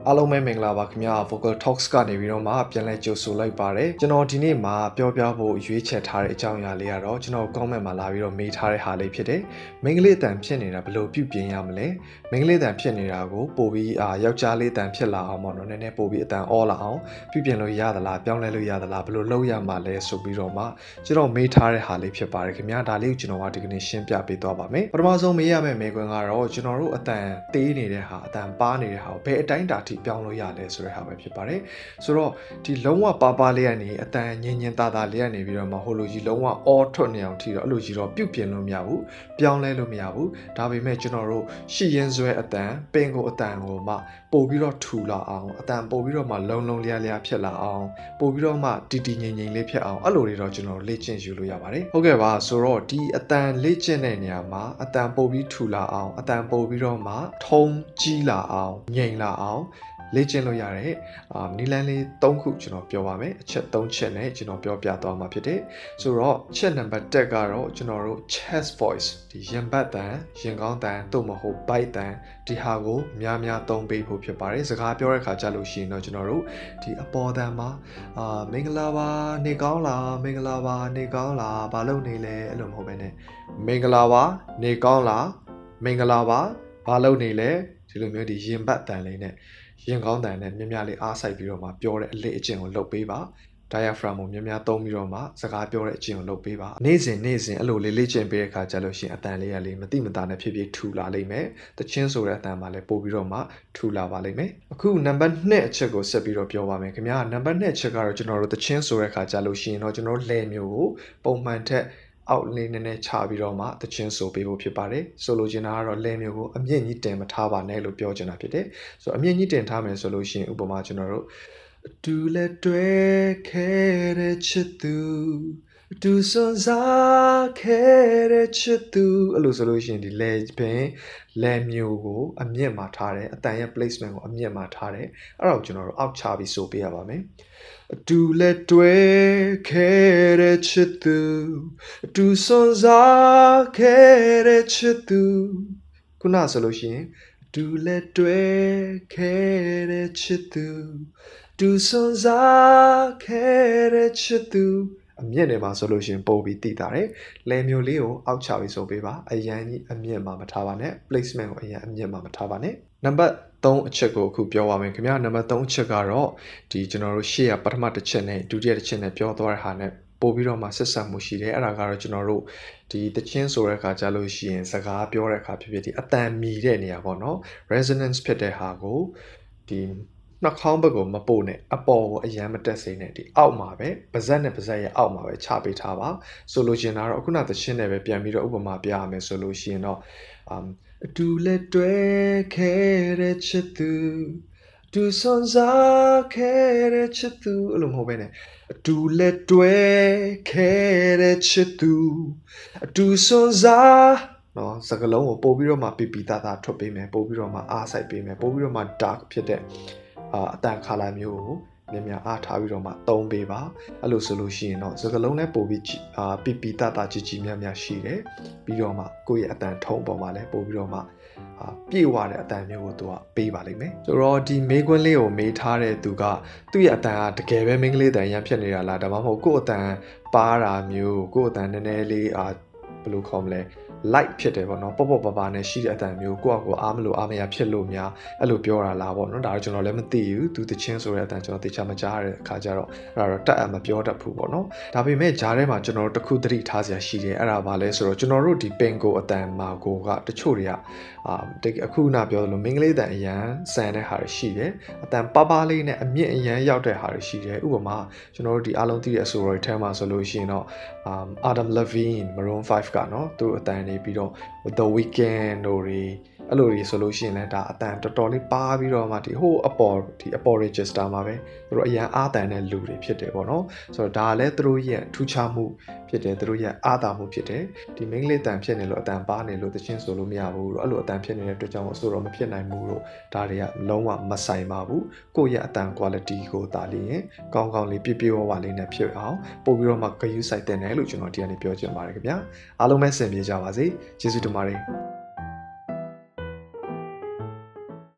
အားလုံးပဲမင်္ဂလာပါခင်ဗျာ Vocal Talks ကနေပြီးတော့မှပြန်လဲကြိုဆိုလိုက်ပါတယ်ကျွန်တော်ဒီနေ့မှာပြောပြဖို့ရွေးချယ်ထားတဲ့အကြောင်းအရာလေးကတော့ကျွန်တော် comment မှာလာပြီးတော့မေးထားတဲ့ဟာလေးဖြစ်တယ်မိန်းကလေးအတန်ဖြစ်နေတာဘယ်လိုပြုပြင်ရမလဲမိန်းကလေးအတန်ဖြစ်နေတာကိုပို့ပြီးယောက်ျားလေးအတန်ဖြစ်လာအောင်ပေါ့နော်နည်းနည်းပို့ပြီးအတန်အော်လာအောင်ပြုပြင်လို့ရသလားပြောင်းလဲလို့ရသလားဘယ်လိုလုပ်ရမှာလဲဆိုပြီးတော့မှကျွန်တော်မေးထားတဲ့ဟာလေးဖြစ်ပါတယ်ခင်ဗျာဒါလေးကိုကျွန်တော်ကဒီကနေ့ရှင်းပြပေးသွားပါမယ်ပထမဆုံးမေးရမယ့်မေးခွန်းကတော့ကျွန်တော်တို့အတန်သေးနေတဲ့ဟာအတန်ပါနေတဲ့ဟာကိုဘယ်အတိုင်းတာထိပြောင်းလို့ရလဲဆိုတဲ့ဟာပဲဖြစ်ပါတယ်ဆိုတော့ဒီလုံးဝပါပါလေးကနေအတန်ငင်သားသားလေးကနေပြီးတော့မှဟိုလိုကြီးလုံးဝအော်ထွက်နေအောင်ထိတော့အဲ့လိုကြီးတော့ပြုတ်ပြင်လို့မရဘူးပြောင်းလဲလို့မရဘူးဒါပေမဲ့ကျွန်တော်တို့ရှီရင်ဆွဲအတန်ပင်ကိုအတန်ကိုမှပို့ပြီးတော့ထူလာအောင်အတန်ပို့ပြီးတော့မှလုံလုံလျားလျားဖြစ်လာအောင်ပို့ပြီးတော့မှတီတီငင်လေးဖြစ်အောင်အဲ့လိုတွေတော့ကျွန်တော်လေ့ကျင့်ယူလို့ရပါတယ်ဟုတ်ကဲ့ပါဆိုတော့ဒီအတန်လေ့ကျင့်တဲ့နေရာမှာအတန်ပို့ပြီးထူလာအောင်အတန်ပို့ပြီးတော့မှထုံးကြီးလာအောင်ငိန်လာအောင်လေ့ကျင့်လို့ရတဲ့နီလန်းလေး3ခုကျွန်တော်ပြောပါမယ်အချက်3ချက်နဲ့ကျွန်တော်ပြောပြသွားမှာဖြစ်တယ်ဆိုတော့ချက်နံပါတ်1ကတော့ကျွန်တော်တို့ chest voice ဒီရင်ဘတ်တန်ရင်ကောင်းတန်သို့မဟုတ် bite တန်ဒီဟာကိုများများသုံးပေးဖို့ဖြစ်ပါတယ်စကားပြောတဲ့ခါကြလို့ရှိရင်တော့ကျွန်တော်တို့ဒီအပေါ်တန်မှာမင်္ဂလာပါနေကောင်းလားမင်္ဂလာပါနေကောင်းလားဘာလုပ်နေလဲအဲ့လိုမဟုတ်ဘဲနဲ့မင်္ဂလာပါနေကောင်းလားမင်္ဂလာပါဘာလုပ်နေလဲဒီလိုမျိုးဒီရင်ဘတ်တန်လေးနဲ့ရင်ကောင်းတန်နဲ့မြများလေးအားစိုက်ပြီးတော့မှပြောတဲ့အလေးအကျင့်ကိုလုပ်ပေးပါ diaphragm ကိုမြများသုံးပြီးတော့မှစကားပြောတဲ့အကျင့်ကိုလုပ်ပေးပါနေ့စဉ်အဲ့လိုလေးလေ့ကျင့်ပေးတဲ့အခါကျလို့ရှိရင်အတန်လေးကလေးမတိမတာနဲ့ဖြစ်ဖြစ်ထူလာလိမ့်မယ်တချင်းဆိုတဲ့အတန်မှာလည်းပို့ပြီးတော့မှထူလာပါလိမ့်မယ်အခုနံပါတ်2အချက်ကိုဆက်ပြီးတော့ပြောပါမယ်ခင်ဗျာနံပါတ်2အချက်ကတော့ကျွန်တော်တို့တချင်းဆိုတဲ့အခါကျလို့ရှိရင်တော့ကျွန်တော်တို့လယ်မျိုးကိုပုံမှန်ထက်အောက်လေးနည်းနည်းချပြီးတော့မှတချင်းဆိုပေးဖို့ဖြစ်ပါတယ်ဆိုလိုချင်တာကတော့လဲမျိုးကိုအမြင့်ကြီးတင်မထားပါနဲ့လို့ပြောချင်တာဖြစ်တယ်ဆိုတော့အမြင့်ကြီးတင်ထားမယ်ဆိုလို့ရှိရင်ဥပမာကျွန်တော်တို့အတူလက်တွဲခဲ့တဲ့ချစ်သူအတူစွန်စားခဲ့တဲ့ချစ်သူအဲ့လိုဆိုလို့ရှိရင်ဒီလဲပင်လဲမျိုးကိုအမြင့်မှာထားတယ်အတန်ရဲ့ placement ကိုအမြင့်မှာထားတယ်အဲ့ဒါကိုကျွန်တော်တို့အောက်ချပြီးဆိုပေးရပါမယ်အတူလက်တွဲခဲ့တဲ့ချစ်သူအတူစွန်စားခဲ့တဲ့ချစ်သူခုနဆိုလို့ရှိရင်အတူလက်တွဲခဲ့တဲ့ချစ်သူအတူစွန်စားခဲ့တဲ့ချစ်သူအမြင့်နေမှာဆိုလို့ရှိရင်ပို့ပြီးတည်တာတယ်လဲမျိုးလေးကိုအောက်ချပြီးဆိုပေးပါအရန်ကြီးအမြင့်မှာမထားပါနဲ့ placement ကိုအရန်အမြင့်မှာမထားပါနဲ့နံပါတ်3အချက်ကိုအခုပြောပါမယ်ခင်ဗျာနံပါတ်3အချက်ကတော့ဒီကျွန်တော်တို့ရှေ့ကပထမတစ်ချက်နဲ့ဒုတိယတစ်ချက်နဲ့ပြောသွားတဲ့ဟာနဲ့ပို့ပြီးတော့မှဆက်ဆက်မှုရှိတယ်အဲ့ဒါကတော့ကျွန်တော်တို့ဒီတချင်းဆိုတဲ့အခါကြားလို့ရှိရင်စကားပြောတဲ့အခါဖြစ်ဖြစ်ဒီအတန်မီတဲ့နေရာပေါ့နော် resonance ဖြစ်တဲ့ဟာကိုဒီနှာခေါင်းဘက်ကိုမပို့နဲ့အပေါ်ကိုအရန်မတက်စေနဲ့ဒီအောက်မှာပဲပါးစပ်နဲ့ပါးစပ်ရဲ့အောက်မှာပဲချပေးထားပါဆိုလိုချင်တာတော့အခုနသချင်းနဲ့ပဲပြန်ပြီးတော့ဥပမာပြရမယ်ဆိုလို့ရှိရင်တော့အတူလက်တွဲခဲ့တဲ့ချစ်သူအတူစွန်စားခဲ့တဲ့ချစ်သူအဲ့လိုမဟုတ်ဘဲနဲ့အတူလက်တွဲခဲ့တဲ့ချစ်သူအတူစွန်စားနော်စကလုံးကိုပို့ပြီးတော့မှပြပြသားသားထွက်ပေးမယ်ပို့ပြီးတော့မှအားစိုက်ပေးမယ်ပို့ပြီးတော့မှ dark ဖြစ်တဲ့အတန်ခါလာမျိုးကိုများအားထားပြီးတော့မှသုံးပေးပါအဲ့လိုဆိုလို့ရှိရင်တော့စကလုံးလည်းပို့ပြီးပြပြသားသားကြီးများရှိတယ်ပြီးတော့မှကိုယ့်ရဲ့အတန်ထုံးပေါ်မှာလည်းပို့ပြီးတော့မှပြေဝတဲ့အတန်မျိုးကိုသူကပေးပါလိမ့်မယ်ဆိုတော့ဒီမေးခွန်းလေးကိုမေးထားတဲ့သူကသူ့ရဲ့အတန်ကတကယ်ပဲမိန်းကလေးအတန်ရမ်းဖြစ်နေတာလားဒါမှမဟုတ်ကိုယ့်အတန်ပါတာမျိုးကိုယ့်အတန်နည်းနည်းလေးဘယ်လိုခေါ်မလဲ light ဖြစ်တယ်ပေါ့နော်ပေါ့ပါနဲ့ရှိတဲ့အတန်မျိုးကိုယ့်အကိုအားမလို့အားမရဖြစ်လို့များအဲ့လိုပြောတာလားပေါ့နော်ဒါတော့ကျွန်တော်လည်းမသိဘူးသူတချင်းဆိုတဲ့အတန်ကျွန်တော်သိချာမကြားရတဲ့အခါကျတော့အဲ့ဒါတော့တက်အမပြောတတ်ဘူးပေါ့နော်ဒါပေမဲ့ဂျားထဲမှာကျွန်တော်တို့တစ်ခုသတိထားစရာရှိတယ်အဲ့ဒါဘာလဲဆိုတော့ကျွန်တော်တို့ဒီပင်ကိုအတန်မာကိုကတချို့တွေကအခုနပြောသလိုမိန်းကလေးအတန်အရန်ဆန်တဲ့ဟာတွေရှိတယ်အတန်ပါလေးနဲ့အမြင့်အရန်ရောက်တဲ့ဟာတွေရှိတယ်ဥပမာကျွန်တော်တို့ဒီအားလုံးသိတဲ့အဆိုတော်တွေထဲမှာဆိုလို့ရှိရင်တော့Adam Levine Maroon 5ကနော်သူ့အတန်နေပြီးတော့ The Weeknd တို့တွေအဲ့လိုတွေဆိုလို့ရှိရင်လည်းဒါအတန်တော်တော်လေးပါပြီးတော့မှဒီဟိုအပေါ် register မှာပဲသူတို့အရန်အားတန်တဲ့လူတွေဖြစ်တယ်ပေါ့နော်ဆိုတော့ဒါလည်းသူတို့ရဲ့ထူးခြားမှုဖြစ်တယ်သူတို့ရဲ့အားသာမှုဖြစ်တယ်ဒီမိန်းကလေးတန်ဖြစ်နေလို့အတန်ပါနေလို့တချင်းဆိုလို့မရဘူးတော့အဲ့လိုအတန်ဖြစ်နေတဲ့အတွက်ကြောင့်ဆိုတော့မဖြစ်နိုင်ဘူးတော့ဒါတွေကလုံးဝမဆိုင်ပါဘူးကိုယ့်ရဲ့အတန် quality ကိုဒါလေးရင်ကောင်းကောင်းလေးပြည့်ဝလေးနဲ့ဖြစ်အောင်ပို့ပြီးတော့မှဂရုစိုက်တဲ့နယ်လို့ကျွန်တော်ဒီကနေ့ပြောချင်ပါတယ်ခင်ဗျာအားလုံးပဲဆင်ပြေကြပါစေကျေးဇူးတင်ပါတယ်